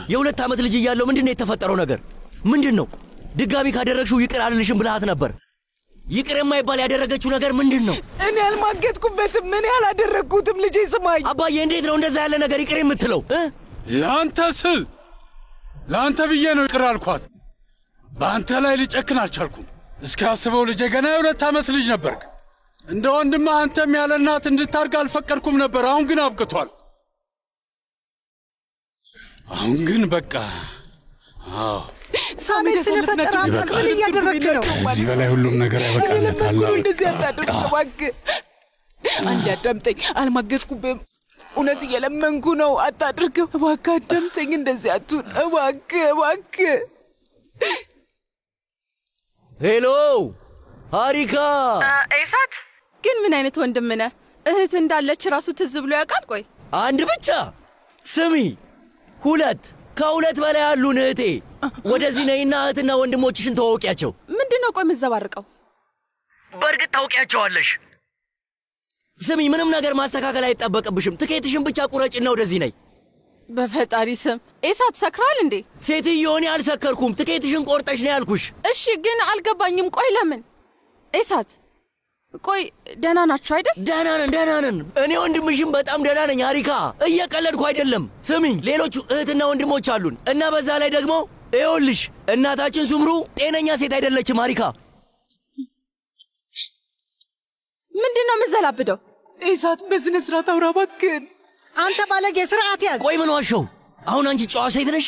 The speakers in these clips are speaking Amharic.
የሁለት ዓመት ልጅ እያለው ምንድነው የተፈጠረው ነገር? ምንድነው? ድጋሚ ካደረግሽው ይቅር አልልሽም ብለሃት ነበር። ይቅር የማይባል ያደረገችው ነገር ምንድነው? እኔ አልማገጥኩበትም። ምን ያላደረግኩትም ልጄ ስማኝ። አባዬ እንዴት ነው እንደዛ ያለ ነገር ይቅር የምትለው? ለአንተ ብዬ ነው ይቅር አልኳት። በአንተ ላይ ልጨክን አልቻልኩም። እስካስበው ልጄ ገና የሁለት ዓመት ልጅ ነበርክ። እንደ ወንድምህ አንተም ያለ እናት እንድታርግ አልፈቀድኩም ነበር። አሁን ግን አብቅቷል። አሁን ግን በቃ ሳሜት ስለፈጠረ ምን እያደረክ ነው? እዚህ በላይ ሁሉም ነገር ያበቃለታል። እንደዚህ አታድርግ እባክህ። አንድ አዳምጠኝ። አልማገጥኩብህም። እውነት እየለመንኩ ነው። አታድርገው እባክህ። አዳምጠኝ። እንደዚህ አትሁን እባክህ። ሄሎ ሃሪካ። ኤሳት ግን ምን አይነት ወንድም ነህ? እህት እንዳለች ራሱ ትዝ ብሎ ያውቃል? ቆይ አንድ ብቻ ስሚ፣ ከሁለት በላይ ያሉ እህቴ። ወደዚህ ነይና እህትና ወንድሞችሽን ተዋወቂያቸው። ምንድነው ቆይ የምትዘባርቀው? በእርግጥ ታውቂያቸዋለሽ። ስሚ፣ ምንም ነገር ማስተካከል አይጠበቅብሽም። ትኬትሽን ብቻ ቁረጭና ወደዚህ ነይ። በፈጣሪ ስም ኤሳት ሰክራል እንዴ? ሴትዮ እኔ አልሰከርኩም። ትኬትሽን ቆርጠሽ ነው ያልኩሽ። እሺ ግን አልገባኝም። ቆይ ለምን? ኤሳት ቆይ ደህና ናችሁ አይደል? ደህና ነን። እኔ ወንድምሽም በጣም ደህና ነኝ ሃሪካ። እየቀለድኩ አይደለም። ስሚኝ፣ ሌሎቹ እህትና ወንድሞች አሉን እና በዛ ላይ ደግሞ ይኸውልሽ እናታችን ሱምሩ ጤነኛ ሴት አይደለችም ሃሪካ። ምንድነው የምትዘላብደው? ኤሳት በስነ ስርዓት አውራ እባክህን። አንተ ባለጌ ስርዓት ያዝ። ቆይ ምን ዋሸው? አሁን አንቺ ጨዋ ሴት ነሽ?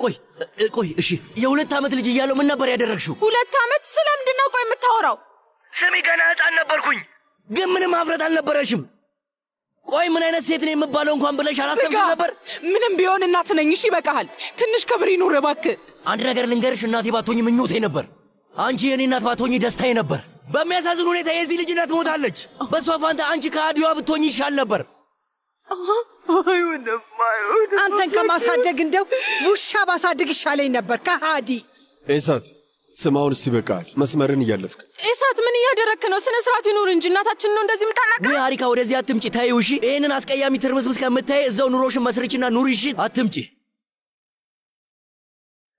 ቆይ እሺ፣ የሁለት ዓመት ልጅ እያለው ምን ነበር ያደረግሽው? 2 ዓመት? ስለምንድነው ቆይ የምታወራው? ስሚ፣ ገና ሕፃን ነበርኩኝ፣ ግን ምንም አፍረት አልነበረሽም። ቆይ ምን አይነት ሴት ነው የምባለው እንኳን ብለሽ አላሰብሽም ነበር? ምንም ቢሆን እናት ነኝ። እሺ ይበቃሃል። ትንሽ ክብር ይኑር እባክህ። አንድ ነገር ልንገርሽ፣ እናቴ ባትሆኚ ምኞቴ ነበር። አንቺ የኔ እናት ባትሆኚ ደስታዬ ነበር። በሚያሳዝን ሁኔታ የዚህ ልጅ እናት ሞታለች። በሷ ፋንታ አንቺ ከአዲዋ ብትሆኚ ይሻል ነበር። አይሆንም። አንተን ከማሳደግ እንደው ውሻ ባሳድግ ይሻለኝ ነበር። ከሃዲ ኤሳት፣ ስማውን እስቲ በቃል መስመርን እያለፍክ። ኤሳት ምን እያደረክ ነው? ስነ ስርዓት ይኑር እንጂ እናታችን ነው እንደዚህ የምታናገረው? ወይ ሃሪካ፣ ወደዚህ አትምጪ። ታዩ እሺ፣ ይሄንን አስቀያሚ ትርምስምስ ከምታይ እዛው ኑሮሽን መስርችና ኑሪ። እሺ፣ አትምጪ።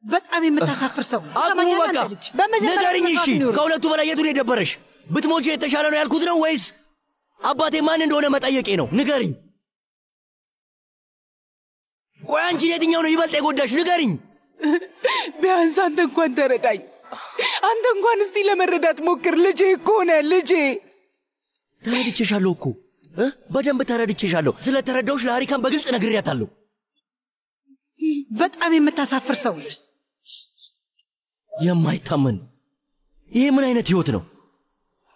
በጣም የምታሳፍር ሰው። አቁሙ በቃ። ንገሪኝ እሺ፣ ከሁለቱ በላይ የቱን የደበረሽ? ብትሞቼ የተሻለ ነው ያልኩት ነው ወይስ አባቴ ማን እንደሆነ መጠየቄ ነው? ንገሪኝ። ቆይ አንቺን የትኛው ነው ይበልጥ የጎዳሽ? ንገሪኝ። ቢያንስ አንተ እንኳን ተረዳኝ። አንተ እንኳን እስቲ ለመረዳት ሞክር። ልጄ እኮ ነህ ልጄ። ተረድቼሻለሁ እኮ በደንብ ተረድቼሻለሁ። ስለተረዳሁሽ ለሃሪካን በግልጽ ነግሬያታለሁ። በጣም የምታሳፍር ሰው። የማይታመን ይሄ ምን አይነት ህይወት ነው?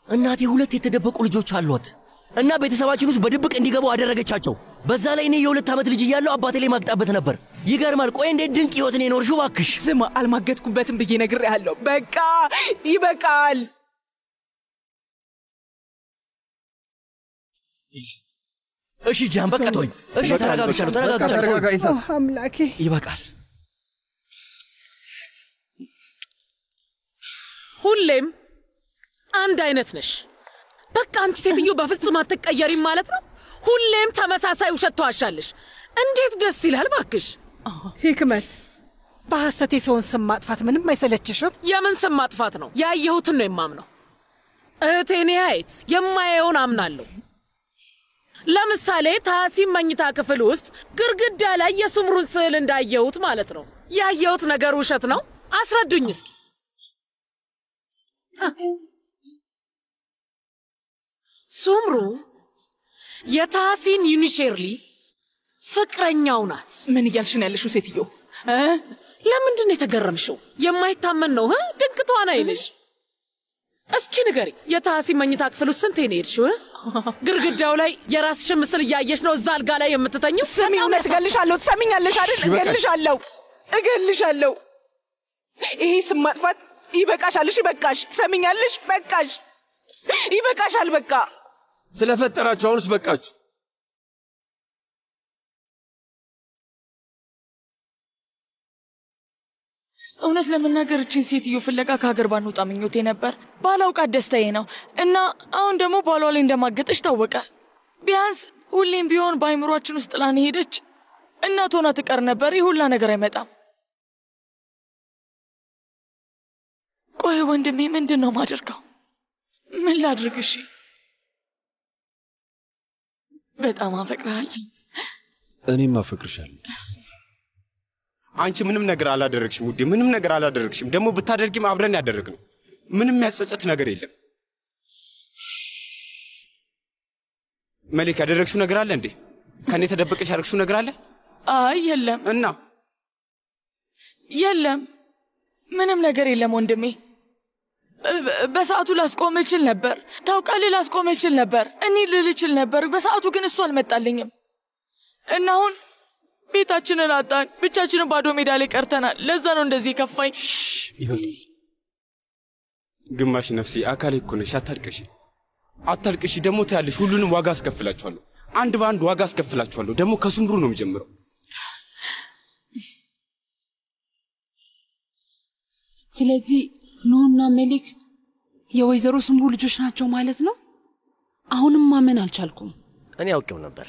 እናቴ 2 የተደበቁ ልጆች አሏት እና ቤተሰባችን ውስጥ በድብቅ እንዲገቡ አደረገቻቸው። በዛ ላይ እኔ የ2 ዓመት ልጅ እያለሁ አባቴ ላይ ማቅጣበት ነበር። ይገርማል። ቆይ እንዴት ድንቅ ህይወት ነው የኖርሽው እባክሽ። ስማ፣ አልማገጥኩበትም ብዬ ነግሬሃለሁ። በቃ ይበቃል። እሺ ጃን፣ በቃ ተወኝ። እሺ ተረጋግቻለሁ። ተረጋጋ ኢሳት። አምላኬ ይበቃል። ሁሌም አንድ አይነት ነሽ። በቃ አንቺ ሴትዮ በፍጹም አትቀየሪም ማለት ነው። ሁሌም ተመሳሳይ ውሸት ተዋሻለሽ። እንዴት ደስ ይላል ባክሽ። ሂክመት፣ በሐሰት የሰውን ስም ማጥፋት ምንም አይሰለችሽም? የምን ስም ማጥፋት ነው? ያየሁትን ነው የማምነው። እህቴኔ አይት የማየውን አምናለሁ። ለምሳሌ ታሲም መኝታ ክፍል ውስጥ ግርግዳ ላይ የሱምሩን ስዕል እንዳየሁት ማለት ነው። ያየሁት ነገር ውሸት ነው? አስረዱኝ እስኪ። ሱምሩ የታሲን ዩኒሼርሊ ፍቅረኛው ናት። ምን እያልሽ ነው ያለሽው ሴትዮ? ለምንድን ነው የተገረምሽው? የማይታመን ነው። ድንቅ ተዋናይ ነሽ። እስኪ ንገሪ፣ የታሲን መኝታ ክፍል ውስጥ ስንቴ ነው የሄድሽው? ግርግዳው ላይ የራስሽን ምስል እያየሽ ነው እዛ አልጋ ላይ የምትተኘው? ስሚ፣ እውነት እገልሻለሁ። ትሰሚኛለሽ አይደል? እገልሻለሁ። ይሄ ስም ማጥፋት ይበቃሻል። እሺ በቃሽ። ትሰሚኛለሽ? በቃሽ። ይበቃሻል። በቃ ስለፈጠራችሁ አሁንስ በቃችሁ። እውነት ለመናገር እቺን ሴትዮ ፍለጋ ከሀገር ባንወጣ ምኞቴ ነበር። ባላውቃት ደስታዬ ነው እና አሁን ደግሞ ባሏ ላይ እንደማገጠሽ ታወቀ። ቢያንስ ሁሌም ቢሆን በአይምሮአችን ውስጥ ጥላን ሄደች እናት ሆና ትቀር ነበር። ይህ ሁላ ነገር አይመጣም። ቆይ ወንድሜ ምንድን ነው ማደርገው? ምን ላድርግ? እሺ በጣም አፈቅርሃለሁ። እኔም አፈቅርሻለሁ። አንቺ ምንም ነገር አላደረግሽም ውዴ፣ ምንም ነገር አላደረግሽም። ደግሞ ብታደርጊም አብረን ያደረግነው ምንም ያጸጸት ነገር የለም። መሊክ ያደረግሽው ነገር አለ እንዴ? ከኔ ተደብቀሽ ያደረግሽው ነገር አለ? አይ የለም። እና የለም ምንም ነገር የለም ወንድሜ። በሰዓቱ ላስቆም እችል ነበር። ታውቃለህ፣ ላስቆም እችል ነበር። እኔ ልል እችል ነበር። በሰዓቱ ግን እሱ አልመጣልኝም እና አሁን ቤታችንን አጣን። ብቻችንን ባዶ ሜዳ ላይ ቀርተናል። ለዛ ነው እንደዚህ ከፋኝ። ግማሽ ነፍሴ አካሌ እኮ ነሽ። አታልቅሽ፣ አታልቅሽ። ደግሞ ታያለሽ፣ ሁሉንም ዋጋ አስከፍላችኋለሁ። አንድ በአንድ ዋጋ አስከፍላችኋለሁ። ደግሞ ከሱምሩ ነው የሚጀምረው። ስለዚህ ኑና መሊክ የወይዘሮ ስምሩ ልጆች ናቸው ማለት ነው? አሁንም ማመን አልቻልኩም። እኔ አውቄው ነበር።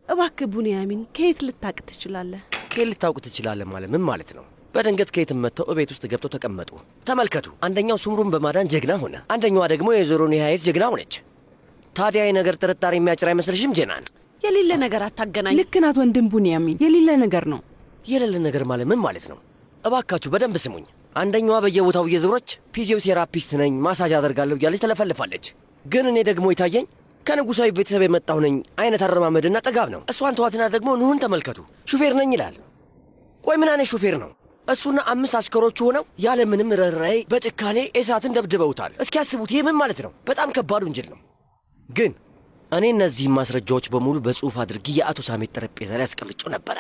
እባክህ ቡንያሚን፣ ከየት ልታውቅ ትችላለህ? ከየት ልታውቅ ትችላለህ ማለት ምን ማለት ነው? በድንገት ከየትም መጥተው እቤት ውስጥ ገብተው ተቀመጡ። ተመልከቱ፣ አንደኛው ስምሩን በማዳን ጀግና ሆነ፣ አንደኛዋ ደግሞ የወይዘሮ ኒሃየት ጀግና ሆነች። ታዲያ ይህ ነገር ጥርጣሬ የሚያጭር አይመስልሽም ጀናን? የሌለ ነገር አታገናኝ። ልክ ናት ወንድም ቡንያሚን፣ የሌለ ነገር ነው። የሌለ ነገር ማለት ምን ማለት ነው? እባካችሁ በደንብ ስሙኝ። አንደኛዋ በየቦታው እየዞረች ፊዚዮቴራፒስት ነኝ ማሳጅ አደርጋለሁ እያለች ተለፈልፋለች። ግን እኔ ደግሞ ይታየኝ ከንጉሳዊ ቤተሰብ የመጣሁ ነኝ አይነት አረማመድና ጥጋብ ነው። እሷን ተዋትና ደግሞ ኑህን ተመልከቱ፣ ሹፌር ነኝ ይላል። ቆይ ምን አይነት ሹፌር ነው? እሱና 5 አስከሮቹ ሆነው ያለ ምንም ርኅራኄ በጭካኔ እሳትን ደብድበውታል። እስኪ ያስቡት፣ ይህ ምን ማለት ነው? በጣም ከባድ ወንጀል ነው። ግን እኔ እነዚህም ማስረጃዎች በሙሉ በጽሑፍ አድርጌ የአቶ ሳሜት ጠረጴዛ ላይ አስቀምጬው ነበረ።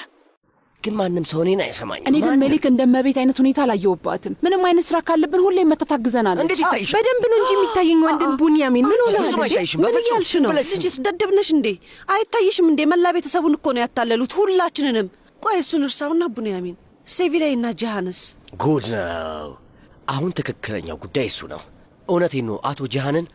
ግን ማንም ሰው እኔን አይሰማኝም። እኔ ግን መሊክ እንደመቤት አይነት ሁኔታ አላየሁባትም። ምንም አይነት ስራ ካለብን ሁሌ መተታግዘናል። እንዴት ይታይሽ? በደንብ ነው እንጂ የሚታየኝ ወንድም ቡንያሚን። ምን ሆነ? ምን እያልሽ ነው? ልጅስ ደደብነሽ እንዴ? አይታይሽም እንዴ? መላ ቤተሰቡን እኮ ነው ያታለሉት፣ ሁላችንንም። ቆይ እሱን እርሳውና ቡንያሚን፣ ሴቪላይና ጂሃንስ ጉድ ነው። አሁን ትክክለኛው ጉዳይ እሱ ነው። እውነቴን ነው። አቶ ጂሃንን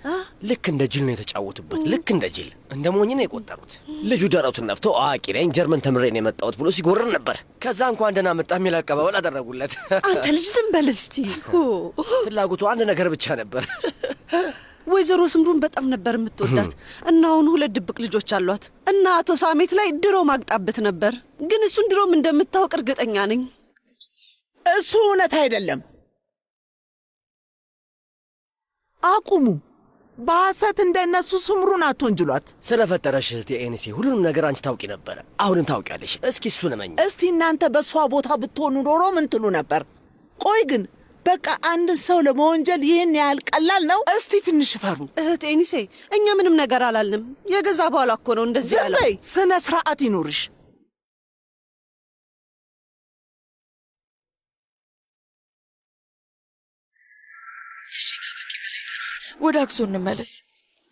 ልክ እንደ ጅል ነው የተጫወቱበት። ልክ እንደ ጅል፣ እንደ ሞኝ ነው የቆጠሩት። ልጁ ደረቱን ነፍቶ አዋቂ ነኝ ጀርመን ተምሬ ነው የመጣሁት ብሎ ሲጎርር ነበር። ከዛ እንኳን ደህና መጣ የሚል አቀባበል አደረጉለት። አንተ ልጅ ዝም በል እስቲ። ፍላጎቱ አንድ ነገር ብቻ ነበር። ወይዘሮ ስምሩን በጣም ነበር የምትወዳት እና አሁን 2 ድብቅ ልጆች አሏት እና አቶ ሳሜት ላይ ድሮ ማግጣበት ነበር። ግን እሱን ድሮም እንደምታውቅ እርግጠኛ ነኝ። እሱ እውነት አይደለም። አቁሙ። በሐሰት እንደነሱ ስምሩን አትወንጅሏት። ስለፈጠረሽ እህቴ ኤንሲ ሁሉንም ነገር አንቺ ታውቂ ነበር። አሁንም ታውቂያለሽ። እስኪ እሱን እመኝ። እስቲ እናንተ በሷ ቦታ ብትሆኑ ኖሮ ምን ትሉ ነበር? ቆይ ግን በቃ አንድ ሰው ለመወንጀል ይህን ያህል ቀላል ነው? እስቲ ትንሽ ፈሩ። እህት ኤኒሴ፣ እኛ ምንም ነገር አላልንም። የገዛ በኋላ እኮ ነው እንደዚህ ያለው። ዝም በይ፣ ስነ ስርዓት ይኑርሽ። ወደ አክሱም እንመለስ።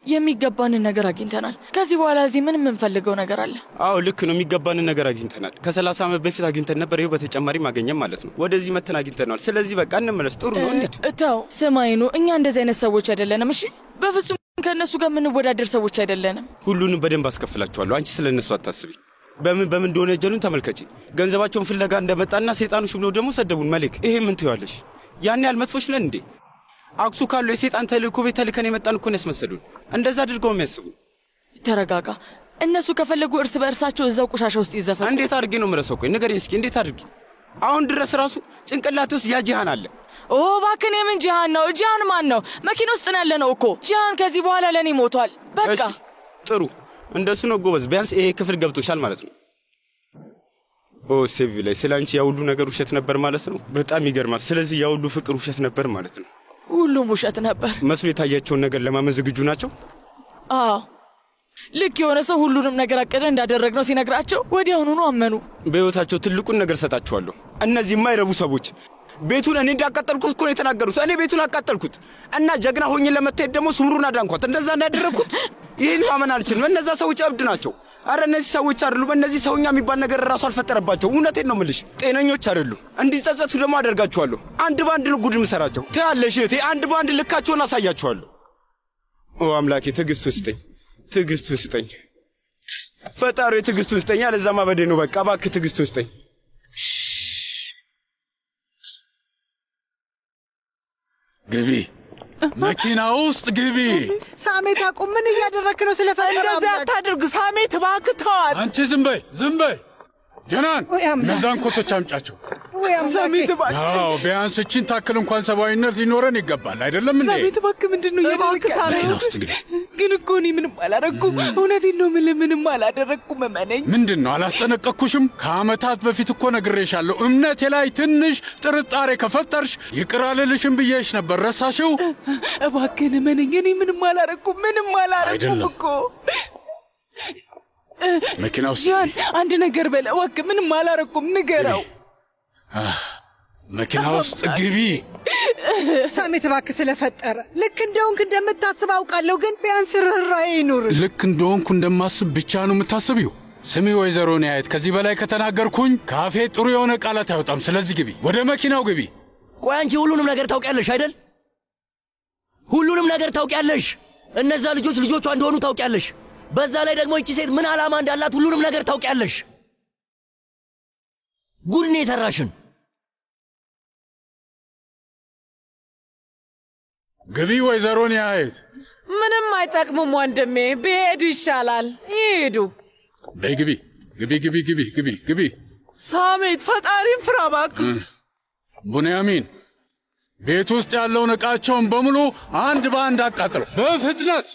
የሚገባንን ነገር አግኝተናል። ከዚህ በኋላ እዚህ ምን የምንፈልገው ነገር አለ? አዎ ልክ ነው፣ የሚገባንን ነገር አግኝተናል። ከ30 ዓመት በፊት አግኝተን ነበር። ይኸው በተጨማሪ ማገኘም ማለት ነው። ወደዚህ መተን አግኝተናል። ስለዚህ በቃ እንመለስ። ጥሩ ነው። እንሂድ። እታው ስማይኑ፣ እኛ እንደዚህ አይነት ሰዎች አይደለንም። እሺ፣ በፍጹም ከእነሱ ጋር የምንወዳደር ሰዎች አይደለንም። ሁሉንም በደንብ አስከፍላችኋለሁ። አንቺ ስለ እነሱ አታስቢ። በምን እንደሆነ ጀሉን ተመልከቺ። ገንዘባቸውን ፍለጋ እንደመጣና ሰይጣኖች ብለው ደግሞ ሰደቡን። መሊክ፣ ይሄ ምን ትይዋለሽ? ያን ያህል መጥፎች ነን እንዴ? አክሱ ካሉ የሰይጣን ተልእኮ ቤት ተልከን የመጣን እኮ ነው ያስመሰሉን። እንደዛ አድርገው የሚያስቡ። ተረጋጋ። እነሱ ከፈለጉ እርስ በእርሳቸው እዛው ቆሻሻ ውስጥ ይዘፈቁ። እንዴት አድርጌ ነው የምረሳው? ቆይ ንገረኝ እስኪ፣ እንዴት አድርጌ? አሁን ድረስ ራሱ ጭንቅላቴ ውስጥ ያ ጂሃን አለ። ኦ እባክህ፣ የምን ጂሃን ነው? ጂሃን ማን ነው? መኪና ውስጥ ነው ያለነው እኮ። ጂሃን ከዚህ በኋላ ለእኔ ሞቷል። በቃ ጥሩ፣ እንደሱ ነው ጎበዝ። ቢያንስ ይሄ ክፍል ገብቶሻል ማለት ነው። ኦ ሴቪ ላይ ስለ አንቺ ያ ሁሉ ነገር ውሸት ነበር ማለት ነው። በጣም ይገርማል። ስለዚህ ያ ሁሉ ፍቅር ውሸት ነበር ማለት ነው። ሁሉም ውሸት ነበር መስሎ የታያቸውን ነገር ለማመን ዝግጁ ናቸው። አዎ ልክ የሆነ ሰው ሁሉንም ነገር አቀደ እንዳደረግነው ሲነግራቸው ወዲያውኑ አመኑ። በሕይወታቸው ትልቁን ነገር ሰጣቸዋለሁ። እነዚህ የማይረቡ ሰዎች ቤቱን እኔ እንዳቃጠልኩት እኮ ነው የተናገሩት። እኔ ቤቱን አቃጠልኩት እና ጀግና ሆኜ ለመታየት ደግሞ ስምሩን አዳንኳት። እንደዛ እንዳደረግኩት ይህን ማመን አልችልም። እነዛ ሰዎች እብድ ናቸው። አረ እነዚህ ሰዎች አይደሉም። እነዚህ ሰውኛ የሚባል ነገር ራሱ አልፈጠረባቸው። እውነቴን ነው የምልሽ፣ ጤነኞች አይደሉም። እንዲጸጸቱ ደግሞ አደርጋቸዋለሁ። አንድ ባንድ ነው ጉድ የምሰራቸው። ትያለሽ እህቴ፣ አንድ ባንድ ልካቸውን አሳያቸዋለሁ። ኦ አምላኬ፣ ትዕግስቱ ስጠኝ፣ ትዕግስቱ ስጠኝ። ፈጣሪ ትዕግስቱን ስጠኝ፣ አለዛማ በዴ ነው። በቃ እባክህ ትዕግስቱን ስጠኝ። ግቢ፣ መኪና ውስጥ ግቢ። ሳሜት አቁም። ምን እያደረክ ነው? ስለፈጠረ እንደዛ አታድርግ ሳሜት፣ እባክህ ተዋት። አንቺ ዝም በይ ጀናን፣ እነዛን ኮቶች አምጫቸው። ሳሜት እባክህ። አዎ ቢያንስ እችን ታክል እንኳን ሰብአዊነት ሊኖረን ይገባል አይደለም እንዴ? ሳሜት እባክህ፣ ምንድን ነው እያደረክ ያለው? ግን እኮ እኔ ምንም አላረኩም። እውነቴን ነው የምልህ፣ ምንም አላደረኩም። እመነኝ። ምንድን ነው አላስጠነቀቅኩሽም? ከዓመታት በፊት እኮ ነግሬሻለሁ። እምነቴ ላይ ትንሽ ጥርጣሬ ከፈጠርሽ ይቅር አልልሽም ብዬሽ ነበር። ረሳሽው? እባክህን እመነኝ። እኔ ምንም አላረኩም እኮ። መኪና ውስጥ ጃን፣ አንድ ነገር በለ እባክህ። ምንም አላረኩም፣ ንገረው። መኪና ውስጥ ግቢ። ሳሜት እባክህ፣ ስለፈጠረ ልክ እንደሆንክ እንደምታስብ አውቃለሁ፣ ግን ቢያንስ ርኅራኄ ይኑር። ልክ እንደሆንኩ እንደማስብ ብቻ ነው የምታስቢው? ስሚ ወይዘሮ ኒያየት፣ ከዚህ በላይ ከተናገርኩኝ ካፌ ጥሩ የሆነ ቃላት አይወጣም። ስለዚህ ግቢ፣ ወደ መኪናው ግቢ። ቆይ አንቺ ሁሉንም ነገር ታውቂያለሽ አይደል? ሁሉንም ነገር ታውቂያለሽ። እነዛ ልጆቿ እንደሆኑ ታውቂያለሽ። በዛ ላይ ደግሞ እቺ ሴት ምን ዓላማ እንዳላት ሁሉንም ነገር ታውቂያለሽ። ጉድ ነው የሰራሽን። ግቢ ወይዘሮ ኒያየት። ምንም አይጠቅሙም ወንድሜ፣ ቢሄዱ ይሻላል። ይሄዱ። በይ ግቢ። ሳሜት ፈጣሪን ፍራ እባክህ። ቡንያሚን፣ ቤት ውስጥ ያለውን ዕቃቸውን በሙሉ አንድ በአንድ አቃጥለው በፍጥነት።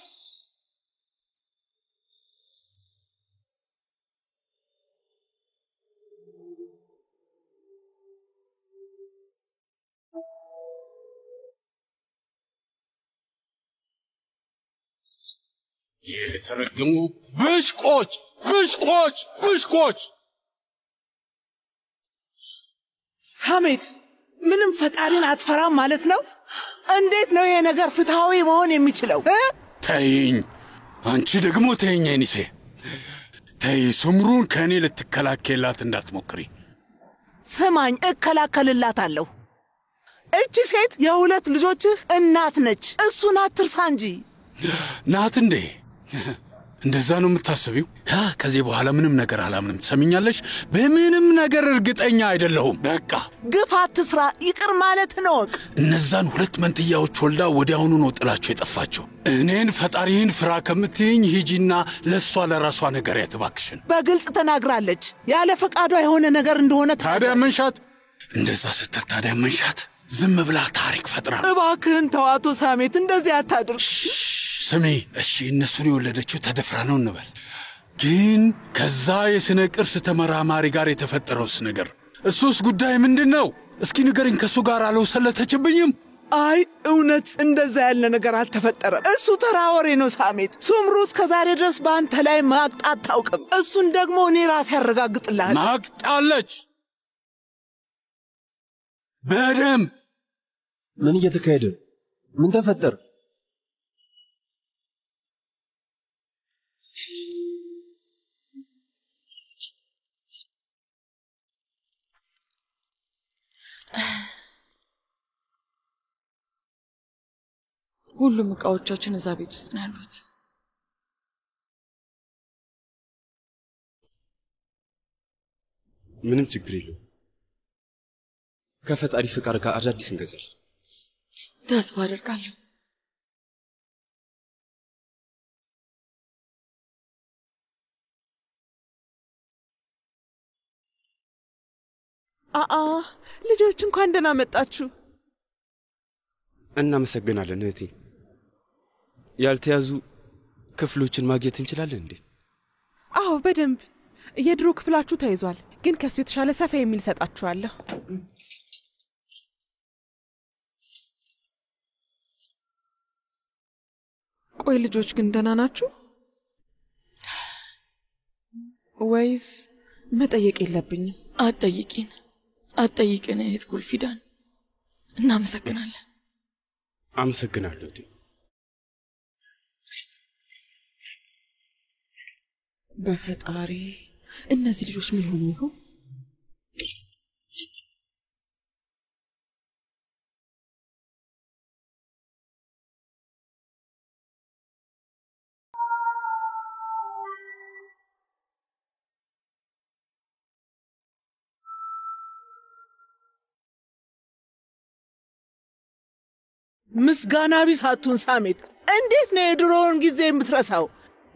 የተረገሙ ብሽቆች! ሳሜት ምንም ፈጣሪን አትፈራም ማለት ነው? እንዴት ነው ይሄ ነገር ፍትሃዊ መሆን የሚችለው? ተይኝ፣ አንቺ ደግሞ ተይኝ አይኒሴ። ተይ፣ ሱምሩን ከእኔ ልትከላከላት እንዳትሞክሪ። ስማኝ፣ እከላከልላታለሁ። እቺ ሴት የሁለት ልጆችህ እናት ነች። እሱን አትርሳ እንጂ። ናት እንዴ? እንደዛ ነው የምታስቢው? ከዚህ በኋላ ምንም ነገር አላምንም። ትሰሚኛለሽ? በምንም ነገር እርግጠኛ አይደለሁም። በቃ ግፍ አትስራ፣ ይቅር ማለት ነው። እነዛን ሁለት መንትያዎች ወልዳ ወዲያውኑ ነው ጥላቸው የጠፋቸው። እኔን ፈጣሪህን ፍራ ከምትይኝ ሂጂና ለእሷ ለራሷ ነገር ያትባክሽን። በግልጽ ተናግራለች። ያለ ፈቃዷ የሆነ ነገር እንደሆነ ታዲያ መንሻት? እንደዛ ስትል ታዲያ መንሻት? ዝም ብላ ታሪክ ፈጥራ። እባክህን ተዋቶ ሳሜት፣ እንደዚህ አታድርግ። ስሚ፣ እሺ እነሱን የወለደችው ተደፍራ ነው እንበል። ግን ከዛ የስነ ቅርስ ተመራማሪ ጋር የተፈጠረውስ ነገር፣ እሱስ ጉዳይ ምንድን ነው? እስኪ ንገርኝ። ከእሱ ጋር አልወሰለተችብኝም? አይ እውነት እንደዛ ያለ ነገር አልተፈጠረም። እሱ ተራ ወሬ ነው ሳሜት። ሱምሩ እስከ ዛሬ ድረስ በአንተ ላይ ማቅጣት አታውቅም። እሱን ደግሞ እኔ ራሴ ያረጋግጥልሃል። ማቅጣለች በደም። ምን እየተካሄደ? ምን ተፈጠረ? ሁሉም ዕቃዎቻችን እዛ ቤት ውስጥ ነው ያሉት። ምንም ችግር የለውም። ከፈጣሪ ፍቃድ ጋር አዳዲስ እንገዛል። ተስፋ አደርጋለሁ። ልጆች እንኳን ደህና መጣችሁ። እናመሰግናለን እህቴ። ያልተያዙ ክፍሎችን ማግኘት እንችላለን እንዴ? አዎ በደንብ። የድሮ ክፍላችሁ ተይዟል፣ ግን ከሱ የተሻለ ሰፋ የሚል ሰጣችኋለሁ። ቆይ ልጆች ግን ደህና ናችሁ ወይስ መጠየቅ የለብኝም? አትጠይቂን እህት ጉልፊዳን። እናመሰግናለን። አመሰግናለሁ እህቴ። በፈጣሪ እነዚህ ልጆች ምን ሆኑ ይሆን? ምስጋና ቢስ አትሁን ሳሜት። እንዴት ነው የድሮውን ጊዜ የምትረሳው?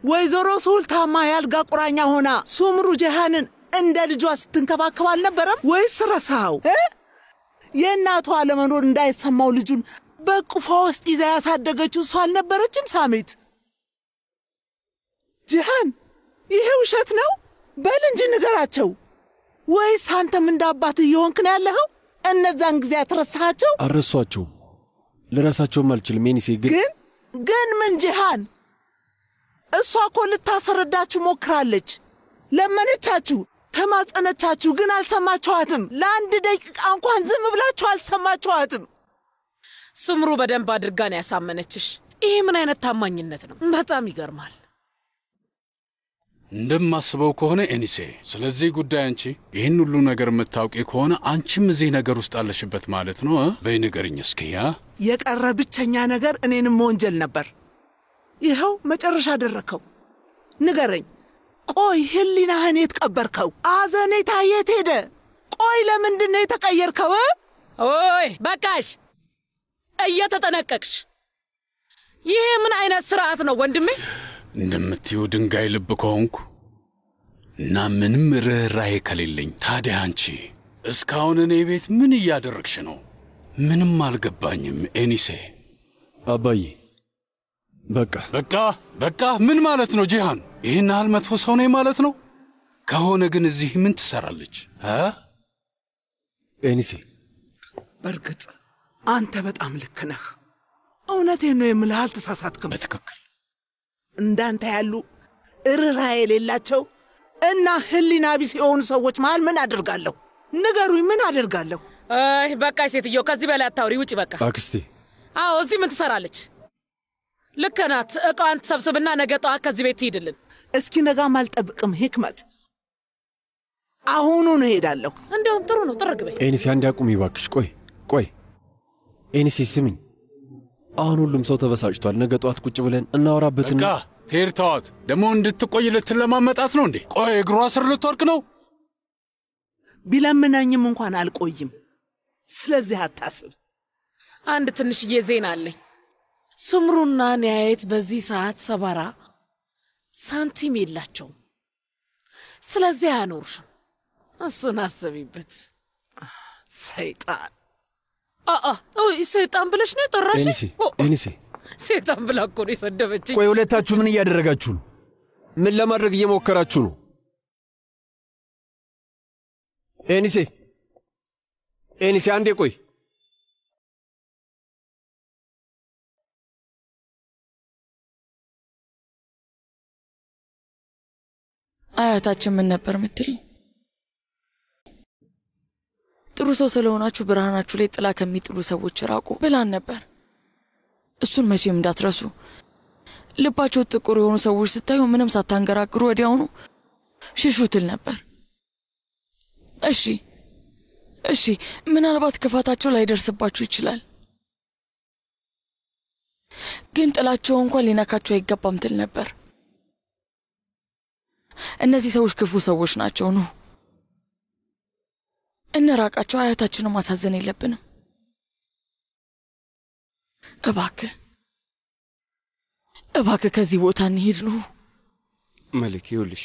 ወይዘሮ ሱልታማ ያልጋ ቁራኛ ሆና ሱምሩ ጀሃንን እንደ ልጇ ስትንከባከብ አልነበረም ወይስ ረሳው? የእናቷ አለመኖር እንዳይሰማው ልጁን በቁፋ ውስጥ ይዛ ያሳደገችው እሷ አልነበረችም ሳሜት? ጀሃን ይሄ ውሸት ነው? በል እንጂ ንገራቸው። ወይስ አንተም እንደ አባትህ እየሆንክ ነው ያለኸው? እነዛን ጊዜያት ረሳሃቸው? አልረሷቸውም። ልረሳቸውም አልችልም። ሜኒሴ ግን ምን ጀሃን? እሷ እኮ ልታስረዳችሁ ሞክራለች። ለመነቻችሁ፣ ተማጸነቻችሁ፣ ግን አልሰማችኋትም። ለአንድ ደቂቃ እንኳን ዝም ብላችሁ አልሰማችኋትም። ሱምሩ በደንብ አድርጋ ነው ያሳመነችሽ። ይሄ ምን አይነት ታማኝነት ነው? በጣም ይገርማል። እንደማስበው ከሆነ ኤኒሴ፣ ስለዚህ ጉዳይ አንቺ ይህን ሁሉ ነገር የምታውቂ ከሆነ አንቺም እዚህ ነገር ውስጥ አለሽበት ማለት ነው። በይ ንገርኝ እስኪያ። የቀረ ብቸኛ ነገር እኔንም መወንጀል ነበር። ይኸው መጨረሻ አደረከው። ንገረኝ፣ ቆይ ህሊናህን የት ቀበርከው? አዘኔታ የት ሄደ? ቆይ ለምንድን ነው የተቀየርከው? ኦይ በቃሽ፣ እየተጠነቀቅሽ። ይሄ ምን አይነት ስርዓት ነው ወንድሜ? እንደምትዩ ድንጋይ ልብ ከሆንኩ እና ምንም ርኅራኄ ከሌለኝ፣ ታዲያ አንቺ እስካሁን እኔ ቤት ምን እያደረግሽ ነው? ምንም አልገባኝም ኤኒሴ። አባዬ በቃ ምን ማለት ነው ጂሃን? ይህን ያህል መጥፎ ሰው ነኝ ማለት ነው? ከሆነ ግን እዚህ ምን ትሰራለች? ኤኒሴ፣ በርግጥ አንተ በጣም ልክ ነህ። እውነቴን ነው የምልህ፣ አልተሳሳትክም። በትክክል እንዳንተ ያሉ ርኅራኄ የሌላቸው እና ህሊና ቢስ የሆኑ ሰዎች መሃል ምን አደርጋለሁ? ንገሩኝ፣ ምን አደርጋለሁ? በቃ ሴትዮ፣ ከዚህ በላይ አታውሪ። ውጪ በቃ። አክስቴ። አዎ፣ እዚህ ምን ትሰራለች? ልክ ናት። ዕቃዋን ትሰብስብና ነገ ጠዋት ከዚህ ቤት ትሂድልን። እስኪ ነጋም አልጠብቅም ሂክመት፣ አሁኑን እሄዳለሁ። እንደውም ጥሩ ነው። ጥርግ በይ። ኤኒሴ፣ አንድ አቁሚ እባክሽ። ቆይ ኤኒሴ ስሚኝ፣ አሁን ሁሉም ሰው ተበሳጭቷል። ነገ ጠዋት ቁጭ ብለን እናወራበትና በቃ ትሄድ። ተዋት። ደግሞ እንድትቆይ ልትለማመጣት ነው እንዴ? ቆይ እግሯ ስር ልትወርቅ ነው? ቢለምናኝም እንኳን አልቆይም። ስለዚህ አታስብ። አንድ ትንሽዬ ዜና አለኝ። ሱምሩና ኒያየት በዚህ ሰዓት ሰባራ ሳንቲም የላቸውም። ስለዚህ አያኖርሽም። እሱን አስቢበት። ሰይጣን ሰይጣን ብለሽ ነው የጠራሽ? ኤኒሴ፣ ሰይጣን ብላ እኮ ነው የሰደበችኝ። ቆይ ሁለታችሁ ምን እያደረጋችሁ ነው? ምን ለማድረግ እየሞከራችሁ ነው? ኤኒሴ አንዴ ቆይ። አያታችን ምን ነበር የምትልኝ? ጥሩ ሰው ስለሆናችሁ ብርሃናችሁ ላይ ጥላ ከሚጥሉ ሰዎች ራቁ ብላን ነበር። እሱን መቼም እንዳትረሱ። ልባቸው ጥቁር የሆኑ ሰዎች ስታዩ ምንም ሳታንገራግሩ ወዲያውኑ ሽሹ ትል ነበር። እሺ፣ ምናልባት ክፋታቸው ላይደርስባችሁ ይችላል፣ ግን ጥላቸው እንኳን ሊነካቸው አይገባም ትል ነበር። እነዚህ ሰዎች ክፉ ሰዎች ናቸው። ኑ እንራቃቸው። አያታችንን ማሳዘን የለብንም። እባክህ ከዚህ ቦታ እንሂድ። ኑ መልክ፣ ይኸውልሽ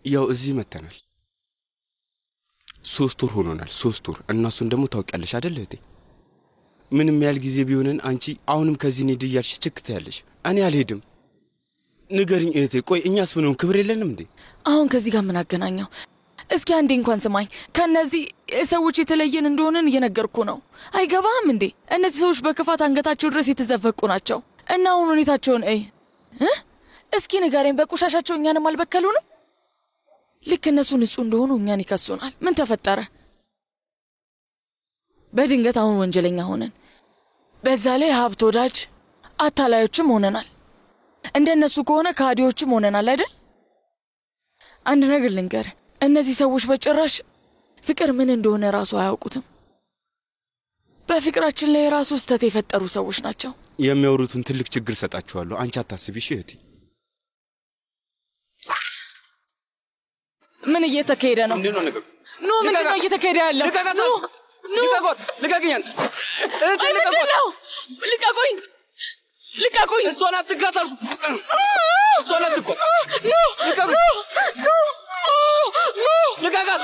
ያው እዚህ መተናል። 3 ወር ሆኖናል። 3 ወር። እናሱን ደግሞ ታውቂያለሽ አይደል እህቴ? ምንም ያህል ጊዜ ቢሆንን አንቺ አሁንም ከዚህ እንሂድ እያልሽ ችክት ያለሽ። እኔ አልሄድም። ንገሪኝ እህቴ። ቆይ እኛስ ምንሆን ክብር የለንም እንዴ? አሁን ከዚህ ጋር ምን አገናኘው? እስኪ አንዴ እንኳን ስማኝ። ከነዚህ ሰዎች የተለየን እንደሆነን እየነገርኩ ነው። አይገባህም እንዴ? እነዚህ ሰዎች በክፋት አንገታቸው ድረስ የተዘፈቁ ናቸው። እና አሁን ሁኔታቸውን እስኪ ንገረኝ። በቆሻሻቸው እኛንም አልበከሉንም? ልክ እነሱ ንጹህ እንደሆኑ እኛን ይከሱናል። ምን ተፈጠረ? በድንገት አሁን ወንጀለኛ ሆነን፣ በዛ ላይ ሀብት ወዳጅ አታላዮችም ሆነናል። እንደነሱ ከሆነ ካዲዎችም ሆነናል አይደል? አንድ ነገር ልንገር፣ እነዚህ ሰዎች በጭራሽ ፍቅር ምን እንደሆነ ራሱ አያውቁትም። በፍቅራችን ላይ ራሱ ስህተት የፈጠሩ ሰዎች ናቸው። የሚያወሩትን ትልቅ ችግር ሰጣችኋለሁ። አንቺ አታስቢ እሺ እህቴ። ምን እየተካሄደ ነው? ምንድን ነው ነገሩ? ኑ ምንድን ነው እየተካሄደ ያለው? ኑ ልቀቆት! ልቀቅኝ አንተ! እህቴ ልቀቆት! ልቀቁኝ! ልቀቁኝ! እሷን አትንካት አልኩ! እሷን አትንኳት! ኑ! ልቀቁኝ! ልቀቃት! ልቀቃት!